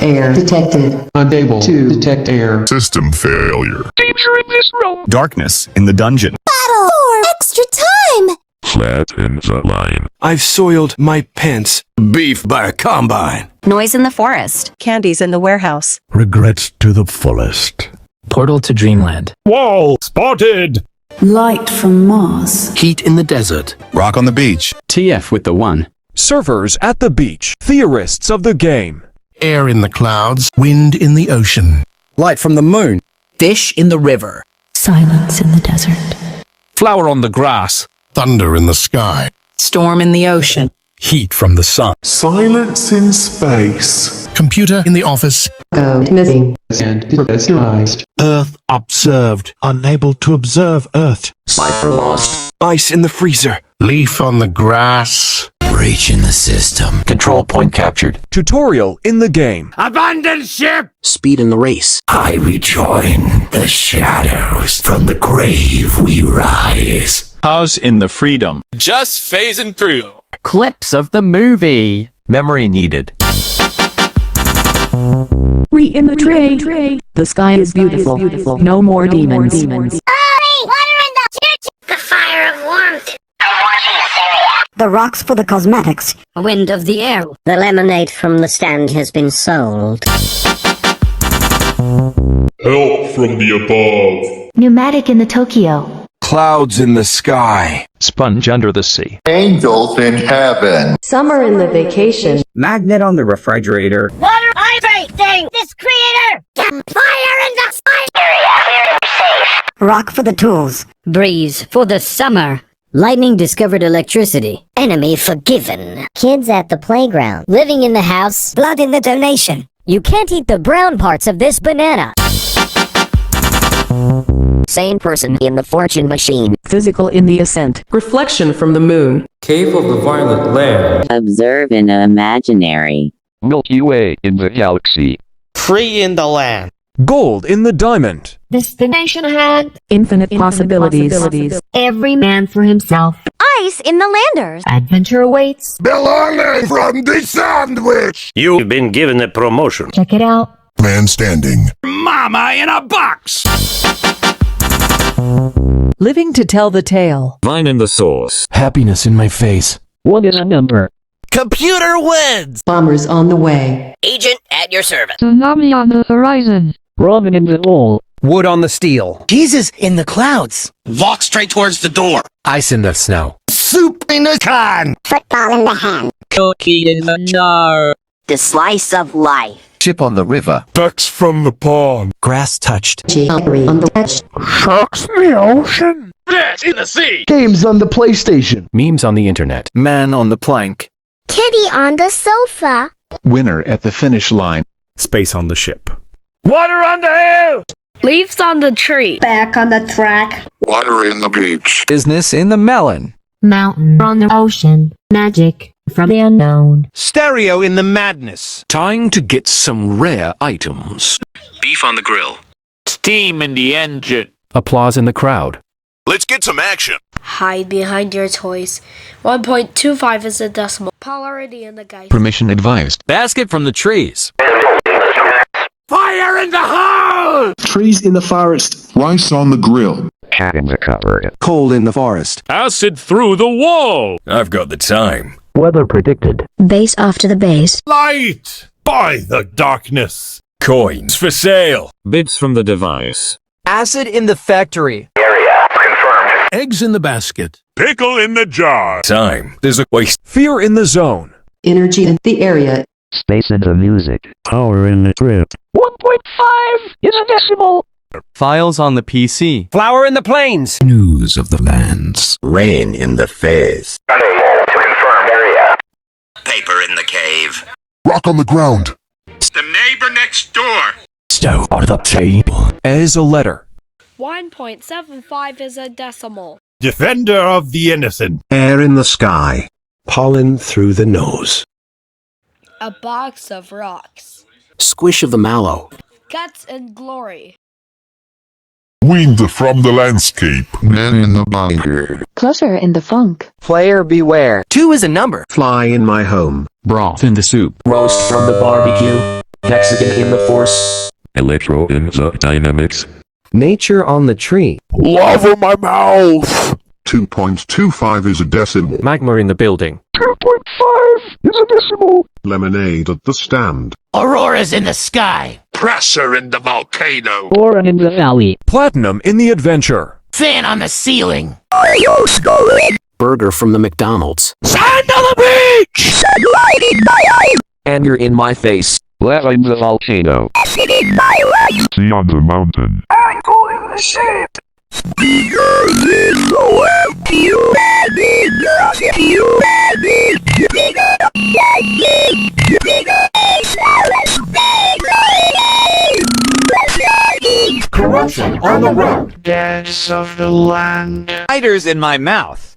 Air detected. Unable to detect air. System failure. Danger in this room. Darkness in the dungeon. Battle for extra time. Flat in the line. I've soiled my pants. Beef by a combine. Noise in the forest. Candies in the warehouse. Regrets to the fullest. Portal to Dreamland. Wall spotted. Light from Mars. Heat in the desert. Rock on the beach. TF with the 1. Surfers at the beach. Theorists of the game. Air in the clouds. Wind in the ocean. Light from the moon. Fish in the river. Silence in the desert. Flower on the grass. Thunder in the sky. Storm in the ocean. Heat from the sun. Silence in space. Computer in the office. Code missing. And pressurized. Earth observed. Unable to observe Earth. Cipher lost. Ice in the freezer. Leaf on the grass. Breach in the system. Control point captured. Tutorial in the game. Abandon ship! Speed in the race. I rejoin the shadows. From the grave we rise. House in the freedom. Just phasing through. Clips of the movie. Memory needed. We in the tray. The sky is beautiful. No more demons. Hurry! Water in the church! The fire of warmth! The rocks for the cosmetics. Wind of the air. The lemonade from the stand has been sold. Help from the above. Pneumatic in the Tokyo. Clouds in the sky. Sponge under the sea. Angels in heaven. Summer in the vacation. Magnet on the refrigerator. Water everything! This creator! Fire in the sky! Rock for the tools. Breeze for the summer. Lightning discovered electricity. Enemy forgiven. Kids at the playground. Living in the house. Blood in the donation. You can't eat the brown parts of this banana. Sane person in the fortune machine. Physical in the ascent. Reflection from the moon. Cave of the Violet Land. Observe in a imaginary. Milky Way in the galaxy. Free in the land. Gold in the diamond. Destination had Infinite possibilities. every man for himself. Ice in the landers. Adventure awaits. Belonging from the sandwich. You've been given a promotion. Check it out. Man standing. Mama in a box! Living to tell the tale. Vine in the source. Happiness in my face. 1 is a number. Computer wins. Bombers on the way. Agent at your service. Tsunami on the horizon. Ramen in the hole. Wood on the steel. Jesus in the clouds. Walk straight towards the door. Ice in the snow. Soup in a can. Football in the hand. Cookie in the jar. The slice of life. Ship on the river. Ducks from the pond. Grass touched. Geometry on the edge. Sharks in the ocean. Fish in the sea. Games on the PlayStation. Memes on the internet. Man on the plank. Kitty on the sofa. Winner at the finish line. Space on the ship. Water on the hill. Leaves on the tree. Back on the track. Water in the beach. Business in the melon. Mountain on the ocean. Magic from the unknown. Stereo in the madness. Time to get some rare items. Beef on the grill. Steam in the engine. Applause in the crowd. Let's get some action. Hide behind your toys. 1.25 is a decimal. Polarity in the guy. Permission advised. Basket from the trees. Fire in the hole! Trees in the forest. Rice on the grill. Cat in the cupboard. Cold in the forest. Acid through the wall. I've got the time. Weather predicted. Base off to the base. Light! By the darkness. Coins for sale. Bids from the device. Acid in the factory. Eggs in the basket. Pickle in the jar. Time. There's a waste. Fear in the zone. Energy in the area. Space in the music. Power in the trip. 1.5 is a decimal. Files on the PC. Flower in the plains. News of the lands. Rain in the face. Paper in the cave. Rock on the ground. The neighbor next door. Stove on the table. As a letter. 1.75 is a decimal. Defender of the innocent. Air in the sky. Pollen through the nose. A box of rocks. Squish of the mallow. Guts and glory. Wind from the landscape. Man in the bunker. Clutter in the funk. Player beware. 2 is a number. Fly in my home. Broth in the soup. Roast from the barbecue. Hexagon in the force. Electro in the dynamics. Nature on the tree. Lava my mouth! 2.25 is a decimal. Magma in the building. 2.5 is a decimal. Lemonade at the stand. Auroras in the sky. Pressure in the volcano. Boron in the valley. Platinum in the adventure. Fan on the ceiling. Burger from the McDonald's. Sand on the beach! Anger in my face. Lava in the volcano. Sea on the mountain. Ankle in the shade. Corruption on the road. Dance of the land. Spiders in my mouth.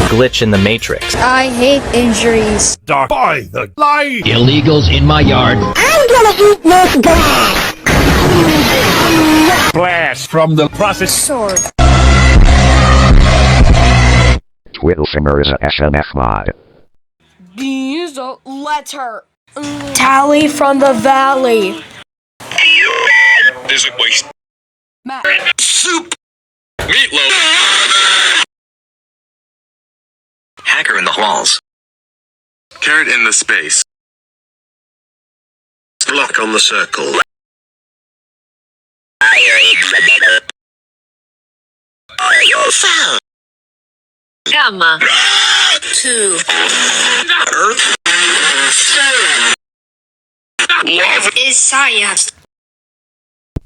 Glitch in the matrix. I hate injuries. Dark by the light. Illegals in my yard. I'm gonna eat this glass. Blast from the process. Sword. Twiddlefinger is a SMF mod. Use a letter. Tally from the valley. Is it waste? Matt. Soup. Meatloaf. Hacker in the halls. Carrot in the space. Block on the circle. Gamma. 2. Earth. Love is science.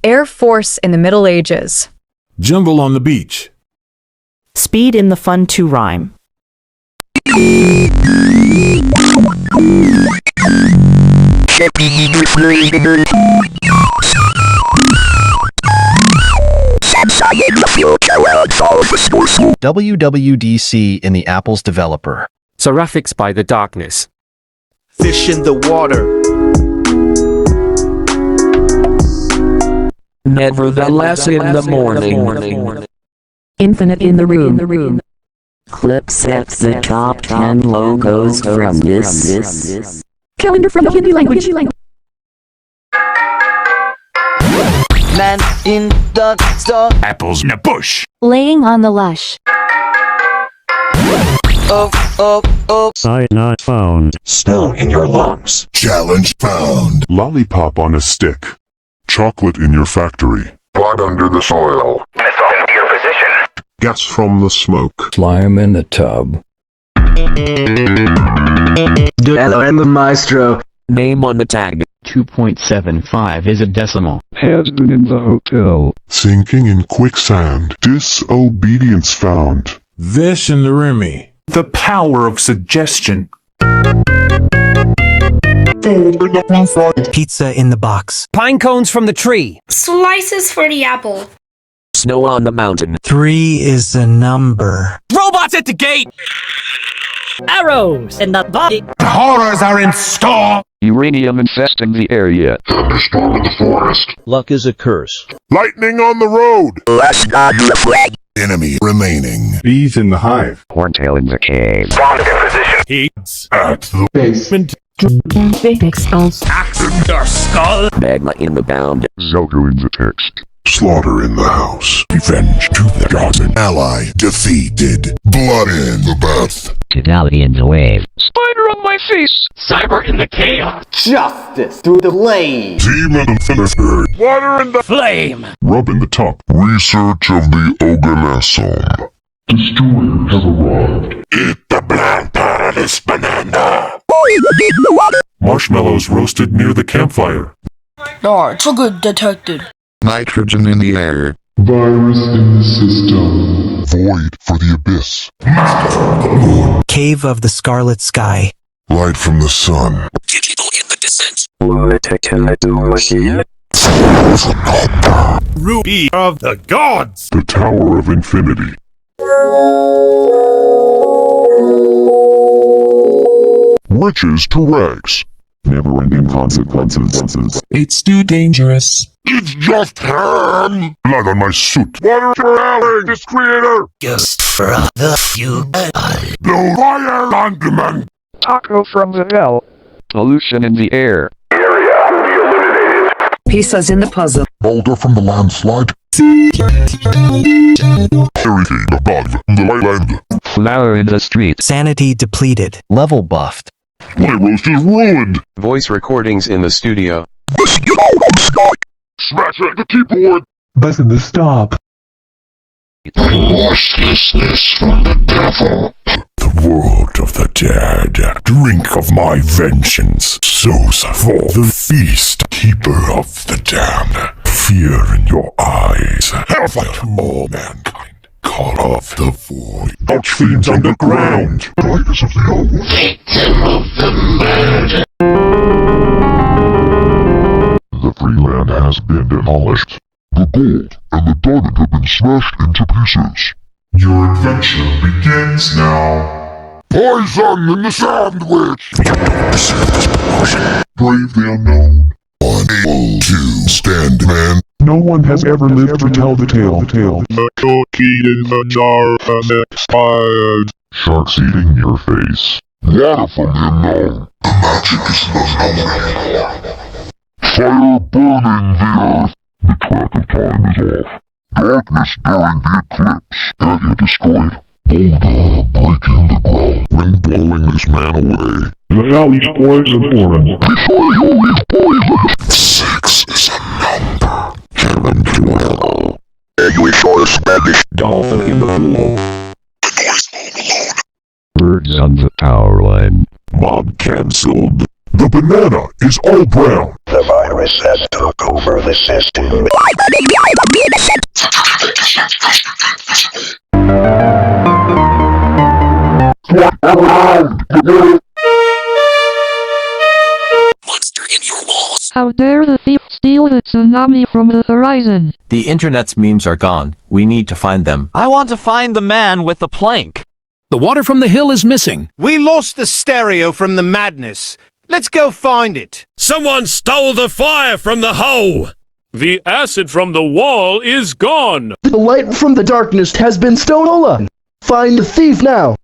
Air Force in the Middle Ages. Jungle on the beach. Speed in the fun to rhyme. WWDC in the Apple's developer. Seraphics by the darkness. Fish in the water. Nevertheless in the morning. Infinite in the room. Clips at the top 10 logos from this. Calendar from the Hindi language. Man in the store. Apples in a bush. Laying on the lush. Site not found. Stone in your lungs. Challenge found. Lollipop on a stick. Chocolate in your factory. Blood under the soil. Missile into your position. Gas from the smoke. Slime in the tub. Duello and the Maestro. Name on the tag. 2.75 is a decimal. Has been in the hotel. Sinking in quicksand. Disobedience found. Vish and the Remy. The power of suggestion. Food. Pizza in the box. Pine cones from the tree. Slices for the apple. Snow on the mountain. 3 is a number. Robots at the gate! Arrows in the body. Horrors are in store. Uranium infesting the area. Thunderstorm in the forest. Luck is a curse. Lightning on the road. Let's dodge the flag. Enemy remaining. Bees in the hive. Horntail in the cave. Bomb in position. Heats at the basement. Axe in your skull. Magma in the bound. Zogo in the text. Slaughter in the house. Revenge to the gods. An ally defeated. Blood in the bath. Totality in the wave. Spider on my face. Cyber in the chaos. Justice through the blaze. Demon in the third. Water in the Flame. rub in the top. Research of the organism. Destroyer have arrived. Eat the bland part of this banana. Marshmallows roasted near the campfire. Sugar detected. Nitrogen in the air. Virus in the system. Void for the abyss. Cave of the Scarlet Sky. Light from the sun. Digital in the descent. Ruby of the gods. The Tower of Infinity. Riches to rags. Never-ending consequences. It's too dangerous. It's just ham! Blood on my suit. Water for Alan, this creator! Just for the few. No fire on demand! Taco from the hell. Pollution in the air. Pieces in the puzzle. Boulder from the landslide. Everything above the land. Flower in the street. Sanity depleted. Level buffed. My roast is ruined. Voice recordings in the studio. Smash at the keyboard. Button the stop. Restlessness from the devil. The world of the dead. Drink of my vengeance. Souls for the feast. Keeper of the damned. Fear in your eyes. Hellfire to all mankind. Call off the void. Ouch fiends underground. Brightness of the old. Victim of the murder. The free land has been demolished. The gold and the diamond have been smashed into pieces. Your adventure begins now. Poison in the sandwich! Brave the unknown. Unable to stand, man. No one has ever lived to tell the tale. The cookie in the jar has expired. Sharks eating your face. Water from the unknown. The magic is unknown. Fire burning the earth. The track of time is off. Darkness during the eclipse. Area destroyed. Boulder breaking the ground. Wind blowing this man away. Now he's poison for him. Before you eat poison. 6 is a number. Heaven to hell. English or Spanish. Dolphin in the pool. The noise home alone. Birds on the power line. Mob cancelled. The banana is all brown. The virus has took over the system. Monster in your walls. How dare the thief steal the tsunami from the horizon? The internet's memes are gone. We need to find them. I want to find the man with the plank. The water from the hill is missing. We lost the stereo from the madness. Let's go find it. Someone stole the fire from the hole. The acid from the wall is gone. The light from the darkness has been stolen. Find the thief now.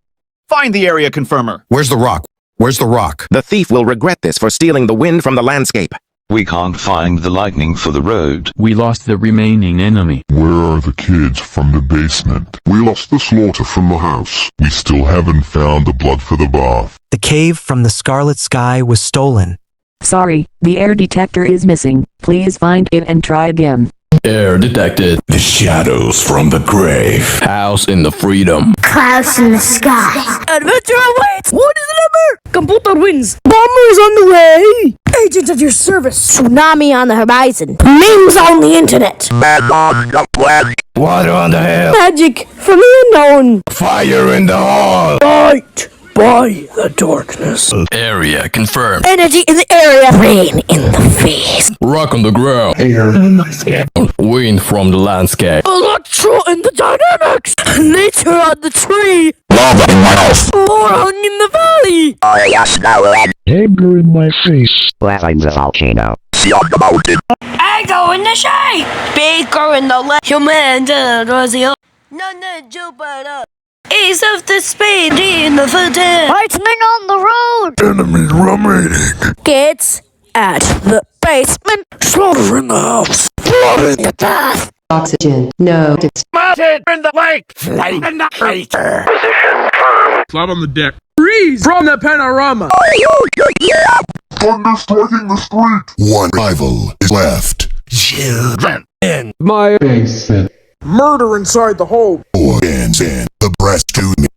Find the area confirmer. Where's the rock? Where's the rock? The thief will regret this for stealing the wind from the landscape. We can't find the lightning for the road. We lost the remaining enemy. Where are the kids from the basement? We lost the slaughter from the house. We still haven't found the blood for the bath. The cave from the scarlet sky was stolen. Sorry, the air detector is missing. Please find it and try again. Air detected. The shadows from the grave. House in the freedom. Clouds in the sky. Adventure awaits! What is the number? Computer wins. Bombers on the way. Agents at your service. Tsunami on the horizon. Memes on the internet. Water on the hill. Magic from the unknown. Fire in the hall. Light by the darkness. Area confirmed. Energy in the area. Rain in the face. Rock on the ground. Air in the sky. Wind from the landscape. Electro in the dynamics. Nature on the tree. Lava in my house. Moron in the valley. Oh, yes, no, Anger in my face. Lava in the volcano. Eggo in the shade. Baker in the left. Human Brazil. None Jupiter. Ace of the spade in the footing. Lightning on the road. Enemy remaining. Kids at the basement. Slaughter in the house. Blood in the bath. Oxygen. No. It's Mounted in the lake. Flame in the crater. Position firm. Cloud on the deck. Freeze from the panorama. Thunder striking the street. One rival is left. Children in My basement. Murder inside the hole. Hands in the breast to me.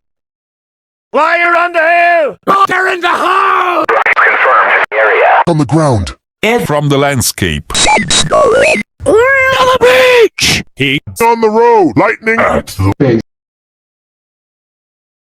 Fire on the hill. Water in the hole. Confirmed. Area. On the ground. And from the landscape. We're on the beach. Heat on the road. Lightning at the base.